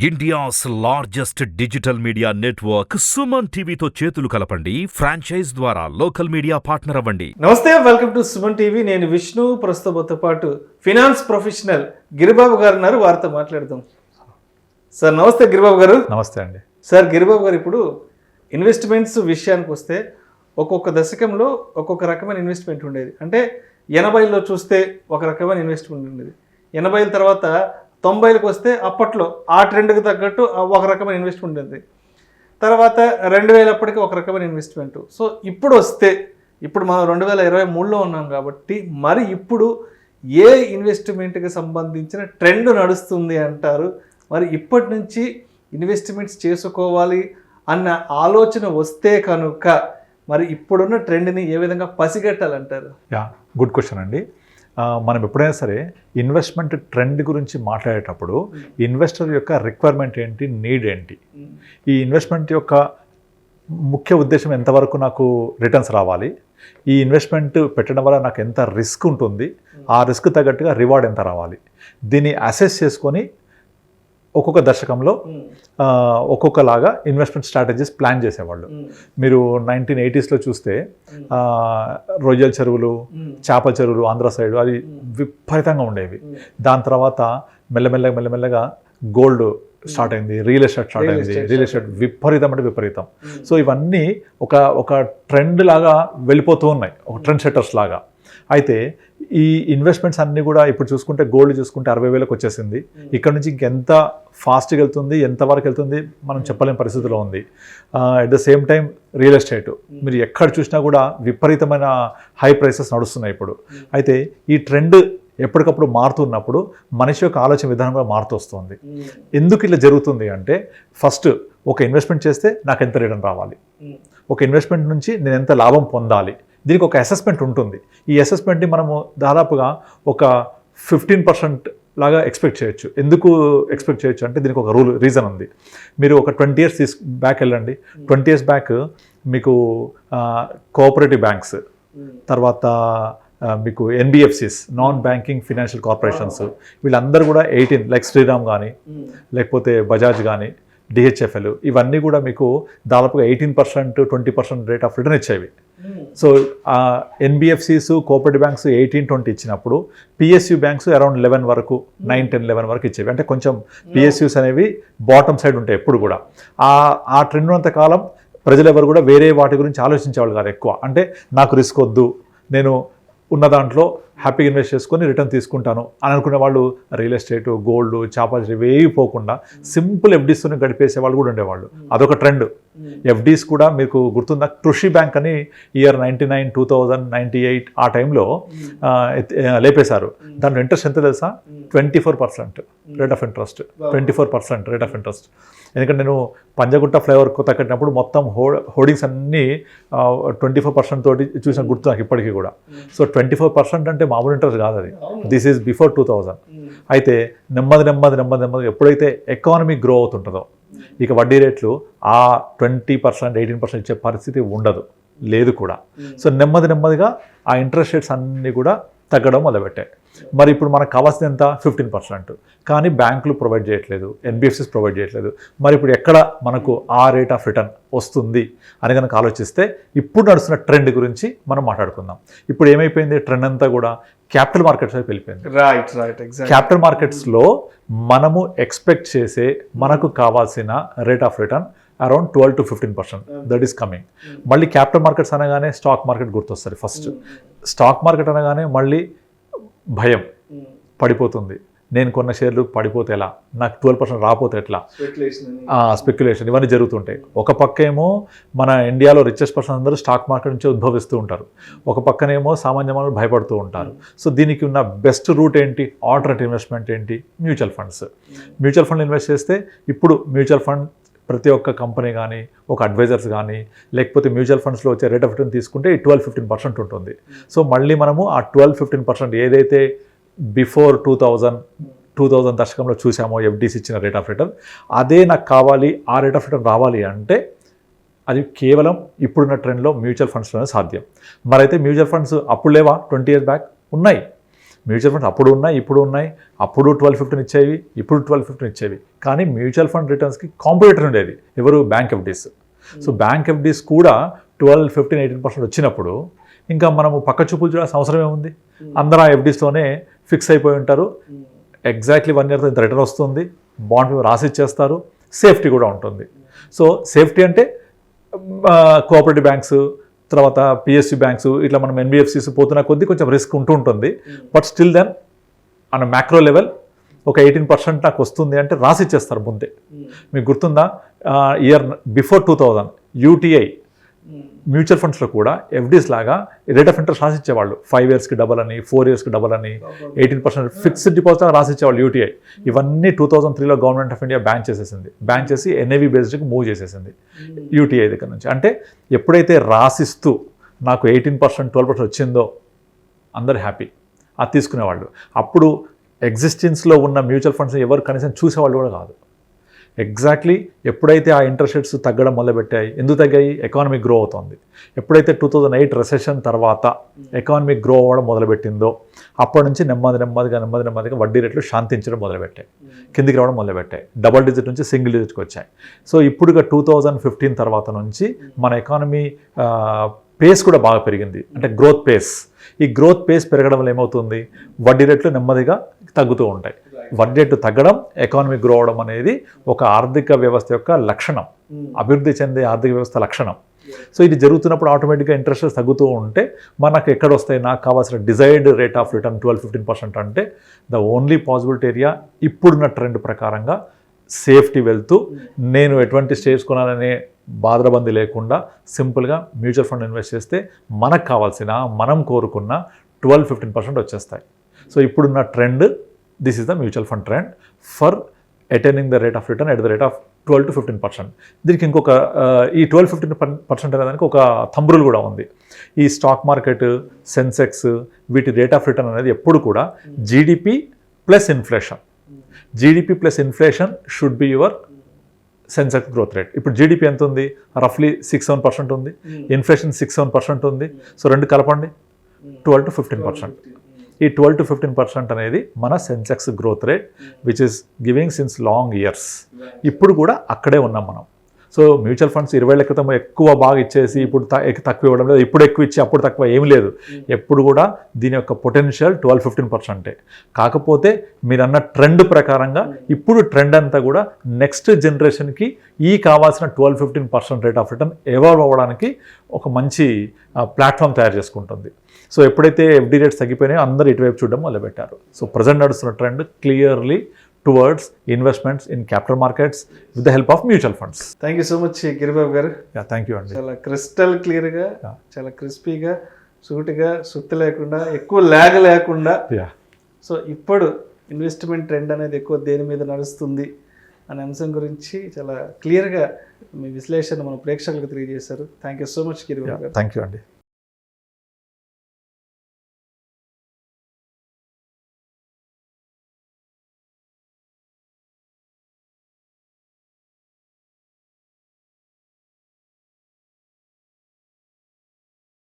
India's largest digital media network SumanTV తో చేతులు కలపండి. ఫ్రాంచైజ్ ద్వారా లోకల్ మీడియా పార్ట్నర్ అవ్వండి. నమస్తే, వెల్కమ్ టు సుమన్ టీవీ. నేను విష్ణు. ప్రస్తుతంతో పాటు ఫినాన్స్ ప్రొఫెషనల్ గిరిబాబు గారు ఉన్నారు. వారితో మాట్లాడదాం. సార్ నమస్తే గిరిబాబు గారు. నమస్తే అండి. సార్ గిరిబాబు గారు, ఇప్పుడు ఇన్వెస్ట్మెంట్స్ విషయానికి వస్తే ఒక్కొక్క దశకంలో ఒక్కొక్క రకమైన ఇన్వెస్ట్మెంట్ ఉండేది. అంటే 80లో చూస్తే ఒక రకమైన ఇన్వెస్ట్మెంట్ ఉండేది. 80ల తర్వాత 90లకు వస్తే అప్పట్లో ఆ ట్రెండ్కి తగ్గట్టు ఒక రకమైన ఇన్వెస్ట్మెంట్ ఉంది. తర్వాత 2000 అప్పటికి ఒక రకమైన ఇన్వెస్ట్మెంట్. సో ఇప్పుడు మనం 2023లో ఉన్నాం కాబట్టి మరి ఇప్పుడు ఏ ఇన్వెస్ట్మెంట్కి సంబంధించిన ట్రెండ్ నడుస్తుంది అంటారు? మరి ఇప్పటి నుంచి ఇన్వెస్ట్మెంట్స్ చేసుకోవాలి అన్న ఆలోచన వస్తే కనుక మరి ఇప్పుడున్న ట్రెండ్ని ఏ విధంగా పసిగట్టాలంటారు? గుడ్ క్వశ్చన్ అండి. మనం ఎప్పుడైనా సరే ఇన్వెస్ట్మెంట్ ట్రెండ్ గురించి మాట్లాడేటప్పుడు ఇన్వెస్టర్ యొక్క రిక్వైర్మెంట్ ఏంటి, నీడ్ ఏంటి, ఈ ఇన్వెస్ట్మెంట్ యొక్క ముఖ్య ఉద్దేశం ఎంతవరకు నాకు రిటర్న్స్ రావాలి, ఈ ఇన్వెస్ట్మెంట్ పెట్టడం వల్ల నాకు ఎంత రిస్క్ ఉంటుంది, ఆ రిస్క్ తగ్గట్టుగా రివార్డ్ ఎంత రావాలి, దీన్ని అసెస్ చేసుకొని ఒక్కొక్క దశకంలో ఒక్కొక్కలాగా ఇన్వెస్ట్మెంట్ స్ట్రాటజీస్ ప్లాన్ చేసేవాళ్ళు. మీరు 1980sలో చూస్తే రొయ్యల చెరువులు, చేపల చెరువులు ఆంధ్ర సైడ్ అది విపరీతంగా ఉండేవి. దాని తర్వాత మెల్లమెల్లగా గోల్డ్ స్టార్ట్ అయింది, రియల్ ఎస్టేట్ స్టార్ట్ అయింది. రియల్ ఎస్టేట్ విపరీతం అంటే విపరీతం. సో ఇవన్నీ ఒక ట్రెండ్ లాగా వెళ్ళిపోతూ ఉన్నాయి, ఒక ట్రెండ్ సెట్టర్స్ లాగా. అయితే ఈ ఇన్వెస్ట్మెంట్స్ అన్నీ కూడా ఇప్పుడు చూసుకుంటే గోల్డ్ చూసుకుంటే 60,000కి వచ్చేసింది. ఇక్కడ నుంచి ఇంకెంత ఫాస్ట్గా వెళ్తుంది, ఎంతవరకు వెళ్తుంది మనం చెప్పలేని పరిస్థితిలో ఉంది. At the same time real estate మీరు ఎక్కడ చూసినా కూడా విపరీతమైన హై ప్రైసెస్ నడుస్తున్నాయి ఇప్పుడు. అయితే ఈ ట్రెండ్ ఎప్పటికప్పుడు మారుతున్నప్పుడు మనిషి యొక్క ఆలోచన విధానం కూడా మారుతూ వస్తుంది. ఎందుకు ఇలా జరుగుతుంది అంటే, ఫస్ట్ ఒక ఇన్వెస్ట్మెంట్ చేస్తే నాకు ఎంత రిటర్న్ రావాలి, ఒక ఇన్వెస్ట్మెంట్ నుంచి నేను ఎంత లాభం పొందాలి, దీనికి ఒక అసెస్మెంట్ ఉంటుంది. ఈ అసెస్మెంట్ని మనము దాదాపుగా ఒక 15% లాగా ఎక్స్పెక్ట్ చేయొచ్చు. ఎందుకు ఎక్స్పెక్ట్ చేయొచ్చు అంటే దీనికి ఒక రీజన్ ఉంది. మీరు ఒక 20 years బ్యాక్ వెళ్ళండి. 20 years బ్యాక్ మీకు కోఆపరేటివ్ బ్యాంక్స్, తర్వాత మీకు NBFCs, non banking financial corporations, వీళ్ళందరూ కూడా 18 లైక్ శ్రీరామ్ కానీ లేకపోతే బజాజ్ కానీ DHFL ఇవన్నీ కూడా మీకు దాదాపుగా 18% 20% రేట్ ఆఫ్ రిటర్న్ ఇచ్చేవి. సో NBFCs, కోఆపరేటివ్ బ్యాంక్స్ 18-20 ఇచ్చినప్పుడు PSU బ్యాంక్స్ అరౌండ్ 11 వరకు, 9-10-11 వరకు ఇచ్చేవి. అంటే కొంచెం PSUs అనేవి బాటమ్ సైడ్ ఉంటాయి ఎప్పుడు కూడా. ఆ ట్రెండ్ ఉన్నంత కాలం ప్రజలు ఎవరు కూడా వేరే వాటి గురించి ఆలోచించేవాళ్ళు కాదు ఎక్కువ. అంటే నాకు రిస్క్ వద్దు, నేను ఉన్న దాంట్లో హ్యాపీగా ఇన్వెస్ట్ చేసుకొని రిటర్న్ తీసుకుంటాను అని అనుకునే వాళ్ళు రియల్ ఎస్టేట్, గోల్డ్, చేపలు ఇవేవి పోకుండా సింపుల్ FDస్తోనే గడిపేసే వాళ్ళు కూడా ఉండేవాళ్ళు. అదొక ట్రెండ్. FDs కూడా మీకు గుర్తుందా, కృషి బ్యాంక్ అని ఇయర్ 99, 2000, 98 ఆ టైంలో లేపేశారు. దాంట్లో ఇంట్రెస్ట్ ఎంత తెలుసా? 24% rate of interest. 24% rate of interest. ఎందుకంటే నేను పంజగుట్ట ఫ్లైఓవర్ కొత్త కట్టినప్పుడు మొత్తం హోర్డింగ్స్ అన్నీ 24% తోటి చూసిన గుర్తు నాకు ఇప్పటికీ కూడా. సో 24% అంటే మామూలు ఇంట్రెస్ట్ కాదు అది. This is before 2000. అయితే నెమ్మది ఎప్పుడైతే ఎకానమీ గ్రో అవుతుంటుందో ఇక వడ్డీ రేట్లు ఆ 20%, 18% ఇచ్చే పరిస్థితి ఉండదు, లేదు కూడా. సో నెమ్మదిగా ఆ ఇంట్రెస్ట్ రేట్స్ అన్నీ కూడా తగ్గడం మొదలుపెట్టాయి. మరి ఇప్పుడు మనకు కావాల్సింది ఎంత? 15%. కానీ బ్యాంకులు ప్రొవైడ్ చేయట్లేదు, NBFCs ప్రొవైడ్ చేయట్లేదు. మరి ఇప్పుడు ఎక్కడ మనకు ఆ రేట్ ఆఫ్ రిటర్న్ వస్తుంది అని కనుక ఆలోచిస్తే ఇప్పుడు నడుస్తున్న ట్రెండ్ గురించి మనం మాట్లాడుకుందాం. ఇప్పుడు ఏమైపోయింది, ట్రెండ్ అంతా కూడా క్యాపిటల్ మార్కెట్స్ వైపు వెళ్ళిపోయింది. క్యాపిటల్ మార్కెట్స్లో మనము ఎక్స్పెక్ట్ చేసే మనకు కావాల్సిన rate of return around 12-15%. That is coming. మళ్ళీ క్యాపిటల్ మార్కెట్స్ అనగానే స్టాక్ మార్కెట్ గుర్తొస్తుంది ఫస్ట్. స్టాక్ మార్కెట్ అనగానే మళ్ళీ భయం, పడిపోతుంది, నేను కొన్న షేర్లు పడిపోతే ఎలా, నాకు 12% రాకపోతే ఎట్లా, స్పెక్యులేషన్, ఇవన్నీ జరుగుతుంటాయి. ఒక పక్క ఏమో మన ఇండియాలో రిచెస్ట్ పర్సన్ అందరూ స్టాక్ మార్కెట్ నుంచి ఉద్భవిస్తూ ఉంటారు, ఒక పక్కనేమో సామాన్య మానవులు భయపడుతూ ఉంటారు. సో దీనికి ఉన్న బెస్ట్ రూట్ ఏంటి, ఆల్టర్నేటివ్ ఇన్వెస్ట్మెంట్ ఏంటి, mutual funds. Mutual fund invest చేస్తే ఇప్పుడు మ్యూచువల్ ఫండ్ ప్రతి ఒక్క కంపెనీ కానీ, ఒక అడ్వైజర్స్ కానీ, లేకపోతే మ్యూచువల్ ఫండ్స్లో వచ్చే రేట్ ఆఫ్ రిటర్న్ తీసుకుంటే 12-15% ఉంటుంది. సో మళ్ళీ మనము ఆ 12-15% ఏదైతే బిఫోర్ 2000 దశకంలో చూసామో FDs ఇచ్చిన రేట్ ఆఫ్ రిటర్న్, అదే నాకు కావాలి, ఆ రేట్ ఆఫ్ రిటర్న్ రావాలి అంటే అది కేవలం ఇప్పుడున్న ట్రెండ్లో మ్యూచువల్ ఫండ్స్లోనే సాధ్యం. మరైతే మ్యూచువల్ ఫండ్స్ అప్పుడు లేవా? 20 years బ్యాక్ ఉన్నాయి. మ్యూచువల్ ఫండ్స్ అప్పుడు ఉన్నాయి, ఇప్పుడు ఉన్నాయి. అప్పుడు 12-15 ఇచ్చేవి, ఇప్పుడు 12-15 ఇచ్చేవి. కానీ మ్యూచువల్ ఫండ్ రిటర్న్స్కి కాంపిటేటర్ ఉండేది ఎవరు? Bank FDs. So bank FDs కూడా 12-15-18% వచ్చినప్పుడు ఇంకా మనము పక్క చూపులు చూడాల్సిన అవసరం ఏముంది? అందరూ ఆ ఎఫ్డీస్తోనే ఫిక్స్ అయిపోయి ఉంటారు. ఎగ్జాక్ట్లీ 1 ఇయర్ ఇంత రిటర్న్ వస్తుంది, బాండ్ మీద రాసి ఇచ్చేస్తారు, సేఫ్టీ కూడా ఉంటుంది. సో సేఫ్టీ అంటే కోఆపరేటివ్ బ్యాంక్స్, తర్వాత పిఎస్యూ బ్యాంక్స్, ఇట్లా మనం ఎన్బిఎఫ్సిస్ పోతున్న కొద్దీ కొంచెం రిస్క్ ఉంటుంది. బట్ స్టిల్ దెన్ అన్న మ్యాక్రో లెవెల్ ఒక 18% నాకు వస్తుంది అంటే రాసి ఇచ్చేస్తారు ముందే. మీకు గుర్తుందా, ఇయర్ బిఫోర్ 2000 యూటీఐ మ్యూచువల్ ఫండ్స్లో కూడా ఎఫ్డీస్ లాగా రేట్ ఆఫ్ ఇంట్రెస్ట్ రాసి ఇచ్చేవాళ్ళు. 5 ఇయర్స్కి డబల్ అని, 4 ఇయర్స్కి డబల్ అని, 18% ఫిక్స్డ్ డిపాజిట్ రాసి ఇచ్చేవాళ్ళు యూటీఐ. ఇవన్నీ 2003లో గవర్నమెంట్ ఆఫ్ ఇండియా బ్యాన్ చేసేసింది. బ్యాన్ చేసి ఎన్ఏవి బేస్డ్కి మూవ్ చేసేసింది యూటీఐ దగ్గర నుంచి. అంటే ఎప్పుడైతే రాసిస్తూ నాకు 18% 12% వచ్చిందో అందరు హ్యాపీ, అది తీసుకునేవాళ్ళు. అప్పుడు ఎగ్జిస్టెన్స్లో ఉన్న మ్యూచువల్ ఫండ్స్ ఎవరు కనీసం చూసేవాళ్ళు కూడా కాదు. ఎగ్జాక్ట్లీ ఎప్పుడైతే ఆ ఇంట్రెస్ట్ రేట్స్ తగ్గడం మొదలుపెట్టాయి, ఎందుకు తగ్గాయి? ఎకానమీ గ్రో అవుతుంది. ఎప్పుడైతే 2008 రెసెషన్ తర్వాత ఎకానమీ గ్రో అవ్వడం మొదలుపెట్టిందో అప్పటి నుంచి నెమ్మదిగా వడ్డీ రేట్లు శాంతించడం మొదలుపెట్టాయి, కిందికి రావడం మొదలుపెట్టాయి. డబల్ డిజిట్ నుంచి సింగిల్ డిజిట్కి వచ్చాయి. సో ఇప్పుడుగా 2015 తర్వాత నుంచి మన ఎకానమీ పేస్ కూడా బాగా పెరిగింది, అంటే గ్రోత్ పేస్. ఈ గ్రోత్ పేస్ పెరగడం వల్ల ఏమవుతుంది? వడ్డీ రేట్లు నెమ్మదిగా తగ్గుతూ ఉంటాయి. వడ్డీ రేట్లు తగ్గడం, ఎకానమీ గ్రో అవడం అనేది ఒక ఆర్థిక వ్యవస్థ యొక్క లక్షణం, అభివృద్ధి చెందే ఆర్థిక వ్యవస్థ లక్షణం. సో ఇది జరుగుతున్నప్పుడు ఆటోమేటిక్గా ఇంట్రెస్ట్ రేట్స్ తగ్గుతూ ఉంటే మనకు ఎక్కడ వస్తాయి? నాకు కావాల్సిన డిజైర్డ్ రేట్ ఆఫ్ రిటర్న్ 12-15% అంటే ద ఓన్లీ పాసిబిలిటీ ఏరియా ఇప్పుడున్న ట్రెండ్ ప్రకారంగా సేఫ్టీ వెళ్తూ నేను ఎటువంటి స్టేజ్ కొనాలనే బాధరబంది లేకుండా సింపుల్గా మ్యూచువల్ ఫండ్ ఇన్వెస్ట్ చేస్తే మనకు కావాల్సిన, మనం కోరుకున్న 12-15% వచ్చేస్తాయి. సో ఇప్పుడున్న trend, this is the mutual fund trend for attaining the rate of return at the rate of 12-15%. దీనికి ఇంకొక ఈ 12-15% అనేదానికి ఒక థంబ్ రూల్ కూడా ఉంది. ఈ స్టాక్ మార్కెట్, సెన్సెక్స్, వీటి రేట్ ఆఫ్ రిటర్న్ అనేది ఎప్పుడు కూడా GDP plus inflation. GDP plus inflation should be your Sensex growth rate. ఇప్పుడు జీడిపి ఎంత ఉంది? రఫ్లీ 6-7% ఉంది. ఇన్ఫ్లేషన్ 6-7% ఉంది. సో రెండు కలపండి, 12-15%. ఈ 12-15% అనేది మన Sensex growth rate which is giving since long years. ఇప్పుడు కూడా అక్కడే ఉన్నాం మనం. సో మ్యూచువల్ ఫండ్స్ 20 ఏళ్ల క్రితం ఎక్కువ బాగా ఇచ్చేసి ఇప్పుడు తక్కువ ఇవ్వడం లేదు, ఇప్పుడు ఎక్కువ ఇచ్చి అప్పుడు తక్కువ ఏం లేదు. ఎప్పుడు కూడా దీని యొక్క పొటెన్షియల్ 12-15%. కాకపోతే మీరన్న ట్రెండ్ ప్రకారంగా ఇప్పుడు ట్రెండ్ అంతా కూడా నెక్స్ట్ జనరేషన్కి ఈ కావాల్సిన 12-15% రేట్ ఆఫ్ రిటర్న్ ఎవాల్వ్ అవ్వడానికి ఒక మంచి ప్లాట్ఫామ్ తయారు చేసుకుంటుంది. సో ఎప్పుడైతే ఎఫ్డీ రేట్స్ తగ్గిపోయినాయో అందరూ ఇటువైపు చూడడం మొదలుపెట్టారు. సో ప్రజెంట్ నడుస్తున్న trend clearly towards investments in capital markets with the help of mutual funds. Thank you so much Giribabu garu. Thank you అండి. చాలా క్రిస్టల్ క్లియర్గా, చాలా క్రిస్పీగా, సూటిగా, సుత్తి లేకుండా, ఎక్కువ ల్యాగ్ లేకుండా. సో ఇప్పుడు ఇన్వెస్ట్మెంట్ ట్రెండ్ అనేది ఎక్కువ దేని మీద నడుస్తుంది అనే అంశం గురించి చాలా క్లియర్గా మీ విశ్లేషణ మన ప్రేక్షకులకు తెలియజేశారు. Thank you so much Giribabu garu. Thank you అండి.